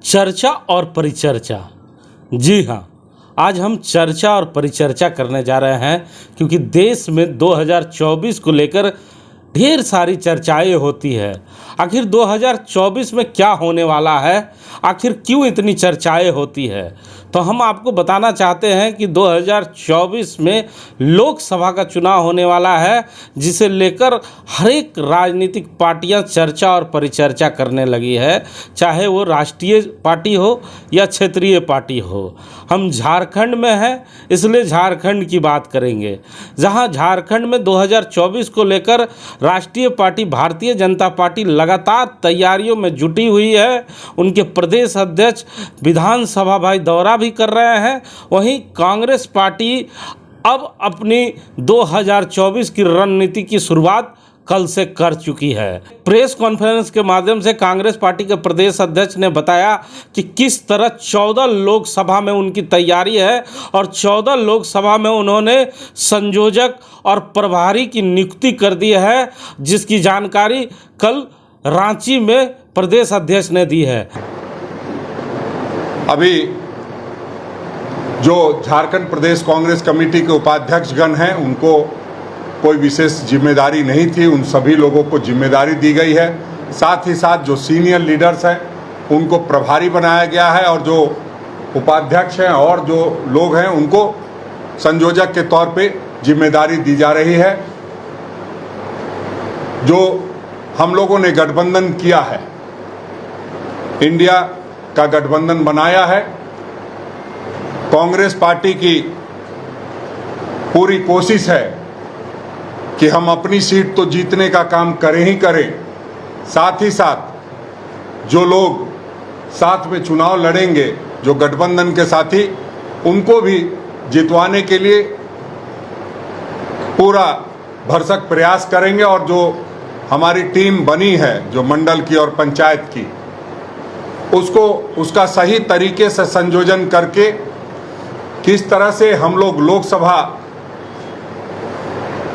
चर्चा और परिचर्चा। जी हाँ, आज हम चर्चा और परिचर्चा करने जा रहे हैं क्योंकि देश में 2024 को लेकर ढेर सारी चर्चाएं होती है। आखिर 2024 में क्या होने वाला है, आखिर क्यों इतनी चर्चाएं होती है, तो हम आपको बताना चाहते हैं कि 2024 में लोकसभा का चुनाव होने वाला है, जिसे लेकर हर एक राजनीतिक पार्टियां चर्चा और परिचर्चा करने लगी है, चाहे वो राष्ट्रीय पार्टी हो या क्षेत्रीय पार्टी हो। हम झारखंड में हैं, इसलिए झारखंड की बात करेंगे, जहां झारखंड में 2024 को लेकर राष्ट्रीय पार्टी भारतीय जनता पार्टी लगातार तैयारियों में जुटी हुई है। उनके प्रदेश अध्यक्ष विधानसभा भाई दौरा भी कर रहे हैं। वहीं कांग्रेस पार्टी अब अपनी 2024 की रणनीति की शुरुआत कल से कर चुकी है। प्रेस कॉन्फ्रेंस के माध्यम से कांग्रेस पार्टी के प्रदेश अध्यक्ष ने बताया कि किस तरह 14 लोकसभा में उनकी तैयारी है और 14 लोकसभा में उन्होंने संयोजक और प्रभारी की नियुक्ति कर दी है, जिसकी जानकारी कल रांची में प्रदेश अध्यक्ष ने दी है। अभी जो झारखंड प्रदेश कांग्रेस कमेटी के उपाध्यक्षगण हैं, उनको कोई विशेष जिम्मेदारी नहीं थी, उन सभी लोगों को जिम्मेदारी दी गई है। साथ ही साथ जो सीनियर लीडर्स हैं उनको प्रभारी बनाया गया है और जो उपाध्यक्ष हैं और जो लोग हैं उनको संयोजक के तौर पे जिम्मेदारी दी जा रही है। जो हम लोगों ने गठबंधन किया है, इंडिया का गठबंधन बनाया है, कांग्रेस पार्टी की पूरी कोशिश है कि हम अपनी सीट तो जीतने का काम करें ही करें, साथ ही साथ जो लोग साथ में चुनाव लड़ेंगे, जो गठबंधन के साथी, उनको भी जितवाने के लिए पूरा भरसक प्रयास करेंगे। और जो हमारी टीम बनी है, जो मंडल की और पंचायत की, उसका सही तरीके से संयोजन करके किस तरह से हम लोग लोकसभा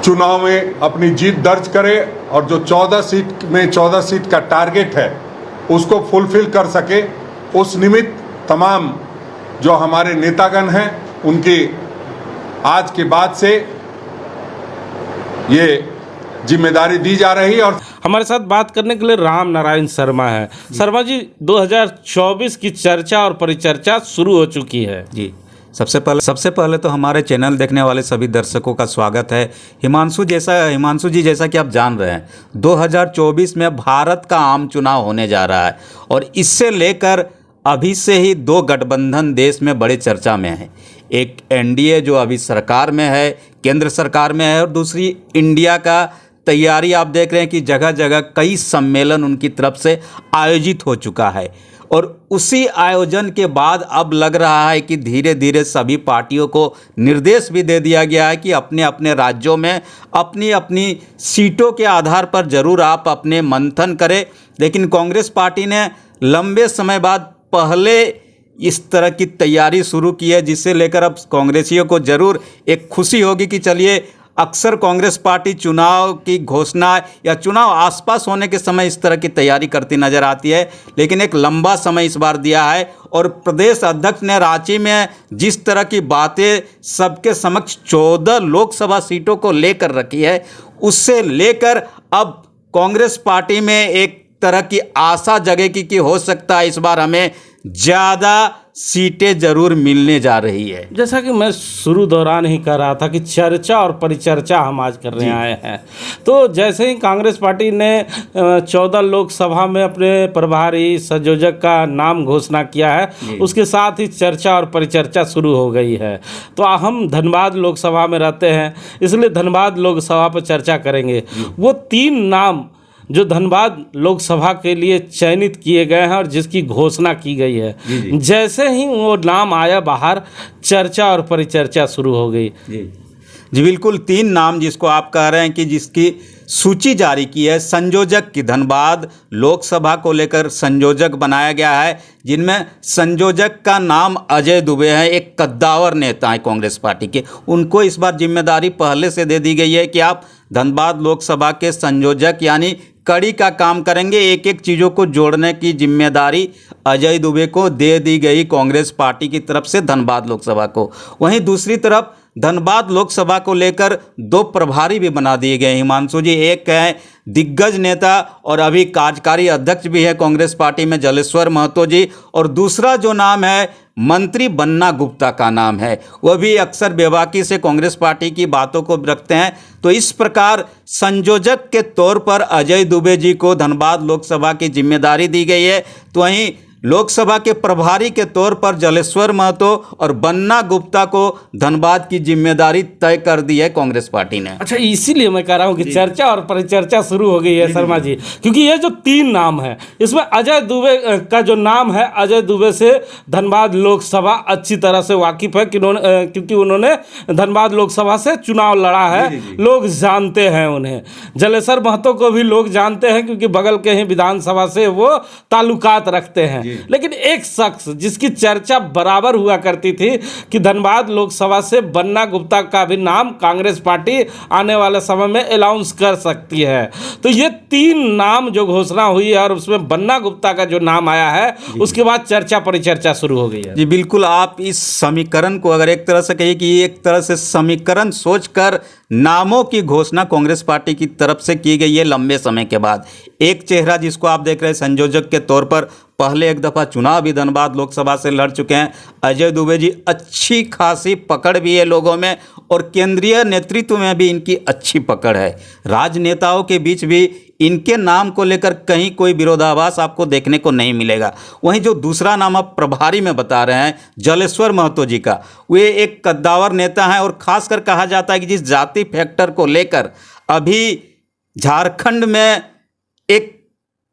चुनाव में अपनी जीत दर्ज करें और जो 14 सीट का टारगेट है उसको फुलफिल कर सके, उस निमित्त तमाम जो हमारे नेतागण हैं उनकी आज के बाद से ये जिम्मेदारी दी जा रही है। और हमारे साथ बात करने के लिए राम नारायण शर्मा है। शर्मा जी, 2024 की चर्चा और परिचर्चा शुरू हो चुकी है। जी, सबसे पहले तो हमारे चैनल देखने वाले सभी दर्शकों का स्वागत है। हिमांशु जी, जैसा कि आप जान रहे हैं, 2024 में भारत का आम चुनाव होने जा रहा है और इससे लेकर अभी से ही दो गठबंधन देश में बड़े चर्चा में है। एक एनडीए जो अभी सरकार में है, केंद्र सरकार में है, और दूसरी इंडिया का तैयारी आप देख रहे हैं कि जगह जगह कई सम्मेलन उनकी तरफ से आयोजित हो चुका है। और उसी आयोजन के बाद अब लग रहा है कि धीरे धीरे सभी पार्टियों को निर्देश भी दे दिया गया है कि अपने अपने राज्यों में अपनी अपनी सीटों के आधार पर जरूर आप अपने मंथन करें। लेकिन कांग्रेस पार्टी ने लंबे समय बाद पहले इस तरह की तैयारी शुरू की है, जिससे लेकर अब कांग्रेसियों को जरूर एक खुशी होगी कि चलिए, अक्सर कांग्रेस पार्टी चुनाव की घोषणा या चुनाव आसपास होने के समय इस तरह की तैयारी करती नजर आती है, लेकिन एक लंबा समय इस बार दिया है। और प्रदेश अध्यक्ष ने रांची में जिस तरह की बातें सबके समक्ष 14 लोकसभा सीटों को लेकर रखी है, उससे लेकर अब कांग्रेस पार्टी में एक तरह की आशा जगेगी कि हो सकता है इस बार हमें ज़्यादा सीटें जरूर मिलने जा रही है। जैसा कि मैं शुरू दौरान ही कह रहा था कि चर्चा और परिचर्चा हम आज करने आए हैं, तो जैसे ही कांग्रेस पार्टी ने 14 लोकसभा में अपने प्रभारी संयोजक का नाम घोषणा किया है, उसके साथ ही चर्चा और परिचर्चा शुरू हो गई है। तो हम धनबाद लोकसभा में रहते हैं, इसलिए धनबाद लोकसभा पर चर्चा करेंगे। वो 3 नाम जो धनबाद लोकसभा के लिए चयनित किए गए हैं और जिसकी घोषणा की गई है, जैसे ही वो नाम आया बाहर, चर्चा और परिचर्चा शुरू हो गई। जी बिल्कुल, 3 नाम जिसको आप कह रहे हैं कि जिसकी सूची जारी की है संयोजक की, धनबाद लोकसभा को लेकर संयोजक बनाया गया है, जिनमें संयोजक का नाम अजय दुबे है, एक कद्दावर नेता है कांग्रेस पार्टी के। उनको इस बार जिम्मेदारी पहले से दे दी गई है कि आप धनबाद लोकसभा के संयोजक यानी कड़ी का काम करेंगे। एक एक चीज़ों को जोड़ने की जिम्मेदारी अजय दुबे को दे दी गई कांग्रेस पार्टी की तरफ से धनबाद लोकसभा को। वहीं दूसरी तरफ धनबाद लोकसभा को लेकर 2 प्रभारी भी बना दिए गए हिमांशु जी। एक है दिग्गज नेता और अभी कार्यकारी अध्यक्ष भी है कांग्रेस पार्टी में जलेश्वर महतो जी, और दूसरा जो नाम है मंत्री बन्ना गुप्ता का नाम है। वह भी अक्सर बेबाकी से कांग्रेस पार्टी की बातों को रखते हैं। तो इस प्रकार संयोजक के तौर पर अजय दुबे जी को धनबाद लोकसभा की जिम्मेदारी दी गई है। तो वहीं लोकसभा के प्रभारी के तौर पर जलेश्वर महतो और बन्ना गुप्ता को धनबाद की जिम्मेदारी तय कर दी है कांग्रेस पार्टी ने। अच्छा, इसीलिए मैं कह रहा हूँ कि चर्चा और परिचर्चा शुरू हो गई है शर्मा जी, क्योंकि ये जो 3 नाम है इसमें अजय दुबे का जो नाम है, अजय दुबे से धनबाद लोकसभा अच्छी तरह से वाकिफ है क्योंकि उन्होंने धनबाद लोकसभा से चुनाव लड़ा है, लोग जानते हैं उन्हें। जलेश्वर महतो को भी लोग जानते हैं क्योंकि बगल के ही विधानसभा से वो ताल्लुकात रखते हैं। लेकिन एक शख्स जिसकी चर्चा बराबर हुआ करती थी कि धनबाद लोकसभा से बन्ना गुप्ता का भी नाम कांग्रेस पार्टी आने वाले समय में अनाउंस कर सकती है। तो ये 3 नाम जो घोषणा हुई है और उसमें बन्ना गुप्ता का जो नाम आया है, उसके बाद चर्चा परिचर्चा शुरू हो गई है। जी बिल्कुल, आप इस समीकरण को अगर एक तरह से कहिए कि एक तरह से समीकरण सोचकर नामों की घोषणा कांग्रेस पार्टी की तरफ से की गई है लंबे समय के बाद। एक चेहरा जिसको आप देख रहे हैं संयोजक के तौर पर, पहले एक दफ़ा चुनाव भी धनबाद लोकसभा से लड़ चुके हैं अजय दुबे जी। अच्छी खासी पकड़ भी है लोगों में और केंद्रीय नेतृत्व में भी इनकी अच्छी पकड़ है। राजनेताओं के बीच भी इनके नाम को लेकर कहीं कोई विरोधाभास आपको देखने को नहीं मिलेगा। वहीं जो दूसरा नाम आप प्रभारी में बता रहे हैं जलेश्वर महतो जी का, वे एक कद्दावर नेता हैं और खासकर कहा जाता है कि जिस जाति फैक्टर को लेकर अभी झारखंड में एक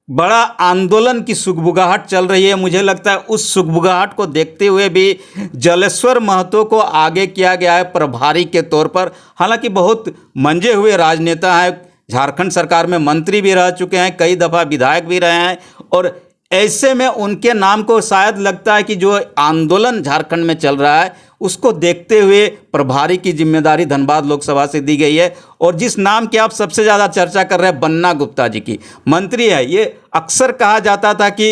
बड़ा आंदोलन की सुगबुगाहट चल रही है, मुझे लगता है उस सुगबुगाहट को देखते हुए भी जलेश्वर महतो को आगे किया गया है प्रभारी के तौर पर। हालांकि बहुत मंजे हुए राजनेता हैं, झारखंड सरकार में मंत्री भी रह चुके हैं, कई दफ़ा विधायक भी रहे हैं, और ऐसे में उनके नाम को शायद लगता है कि जो आंदोलन झारखंड में चल रहा है उसको देखते हुए प्रभारी की जिम्मेदारी धनबाद लोकसभा से दी गई है। और जिस नाम की आप सबसे ज़्यादा चर्चा कर रहे हैं बन्ना गुप्ता जी की, मंत्री है, ये अक्सर कहा जाता था कि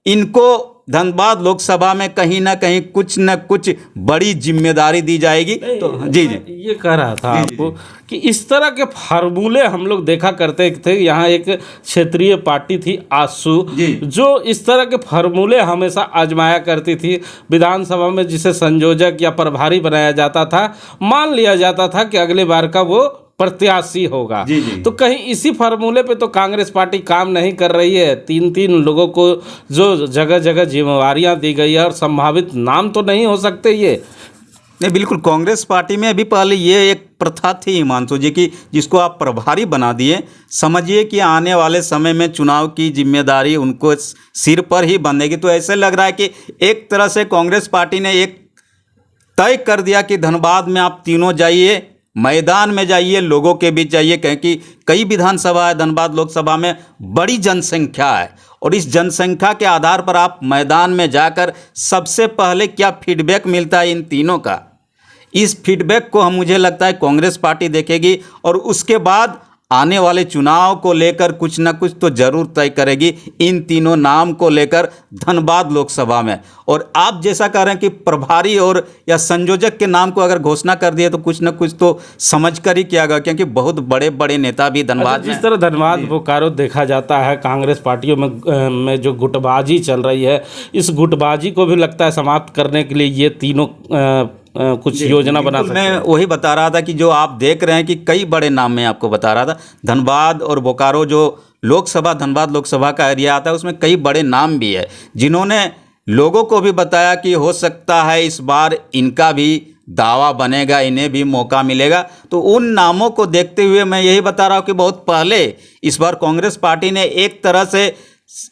इनको धनबाद लोकसभा में कहीं ना कहीं कुछ न कुछ बड़ी जिम्मेदारी दी जाएगी। तो जी ये कह रहा था आपको कि इस तरह के फार्मूले हम लोग देखा करते थे। यहाँ एक क्षेत्रीय पार्टी थी आसू, जो इस तरह के फार्मूले हमेशा आजमाया करती थी। विधानसभा में जिसे संयोजक या प्रभारी बनाया जाता था, मान लिया जाता था कि अगले बार का वो प्रत्याशी होगा। तो कहीं इसी फार्मूले पे तो कांग्रेस पार्टी काम नहीं कर रही है। 3 लोगों को जो जगह जगह जिम्मेवारियां दी गई है और संभावित नाम तो नहीं हो सकते ये। नहीं, बिल्कुल, कांग्रेस पार्टी में अभी पहले ये एक प्रथा थी हिमांशु जी की, जिसको आप प्रभारी बना दिए। समझिए कि आने वाले समय में चुनाव की जिम्मेदारी उनको सिर पर ही बंधेगी। तो ऐसे लग रहा है कि एक तरह से कांग्रेस पार्टी ने एक तय कर दिया कि धनबाद में आप तीनों जाइए, मैदान में जाइए, लोगों के बीच जाइए, क्योंकि कई विधानसभा है, धनबाद लोकसभा में बड़ी जनसंख्या है और इस जनसंख्या के आधार पर आप मैदान में जाकर सबसे पहले क्या फीडबैक मिलता है इन तीनों का, इस फीडबैक को मुझे लगता है कांग्रेस पार्टी देखेगी और उसके बाद आने वाले चुनाव को लेकर कुछ ना कुछ तो जरूर तय करेगी इन तीनों नाम को लेकर धनबाद लोकसभा में। और आप जैसा कह रहे हैं कि प्रभारी और या संयोजक के नाम को अगर घोषणा कर दिए तो कुछ ना कुछ तो समझ कर ही किया गया, क्योंकि बहुत बड़े बड़े नेता भी धनबाद जिस तरह धनबाद बोकारो देखा जाता है, कांग्रेस पार्टियों में जो गुटबाजी चल रही है, इस गुटबाजी को भी लगता है समाप्त करने के लिए ये तीनों कुछ योजना बना सकते हैं। मैं वही बता रहा था कि जो आप देख रहे हैं कि कई बड़े नाम मैं आपको बता रहा था, धनबाद और बोकारो जो लोकसभा धनबाद लोकसभा का एरिया आता है उसमें कई बड़े नाम भी है, जिन्होंने लोगों को भी बताया कि हो सकता है इस बार इनका भी दावा बनेगा, इन्हें भी मौका मिलेगा। तो उन नामों को देखते हुए मैं यही बता रहा हूँ कि बहुत पहले इस बार कांग्रेस पार्टी ने एक तरह से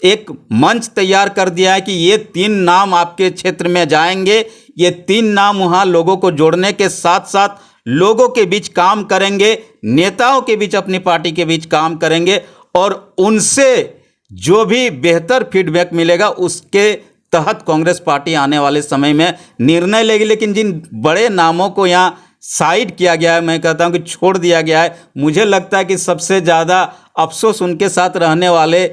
एक मंच तैयार कर दिया है कि ये 3 नाम आपके क्षेत्र में जाएंगे, ये 3 नाम वहाँ लोगों को जोड़ने के साथ साथ लोगों के बीच काम करेंगे, नेताओं के बीच, अपनी पार्टी के बीच काम करेंगे और उनसे जो भी बेहतर फीडबैक मिलेगा उसके तहत कांग्रेस पार्टी आने वाले समय में निर्णय लेगी। लेकिन जिन बड़े नामों को यहाँ साइड किया गया है, मैं कहता हूं कि छोड़ दिया गया है, मुझे लगता है कि सबसे ज़्यादा अफसोस उनके साथ रहने वाले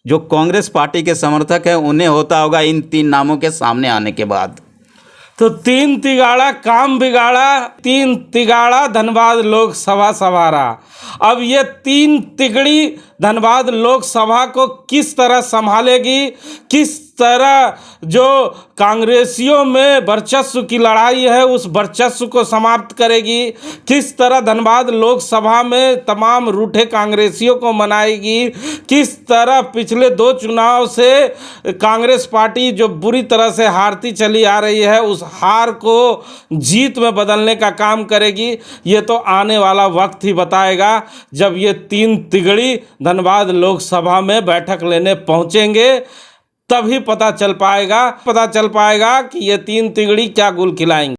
जो कांग्रेस पार्टी के समर्थक हैं उन्हें होता होगा इन 3 नामों के सामने आने के बाद। तो 3 तिगाड़ा काम बिगाड़ा, 3 तिगाड़ा धनबाद लोकसभा संवारा। अब ये 3 तिगड़ी धनबाद लोकसभा को किस तरह संभालेगी, किस तरह जो कांग्रेसियों में वर्चस्व की लड़ाई है उस वर्चस्व को समाप्त करेगी, किस तरह धनबाद लोकसभा में तमाम रूठे कांग्रेसियों को मनाएगी, किस तरह पिछले 2 चुनाव से कांग्रेस पार्टी जो बुरी तरह से हारती चली आ रही है उस हार को जीत में बदलने का काम करेगी। ये तो आने वाला वक्त ही बताएगा जब ये 3 तिगड़ी धनबाद लोकसभा में बैठक लेने पहुंचेंगे, तभी पता चल पाएगा कि ये 3 तिगड़ी क्या गुल खिलाएंगे।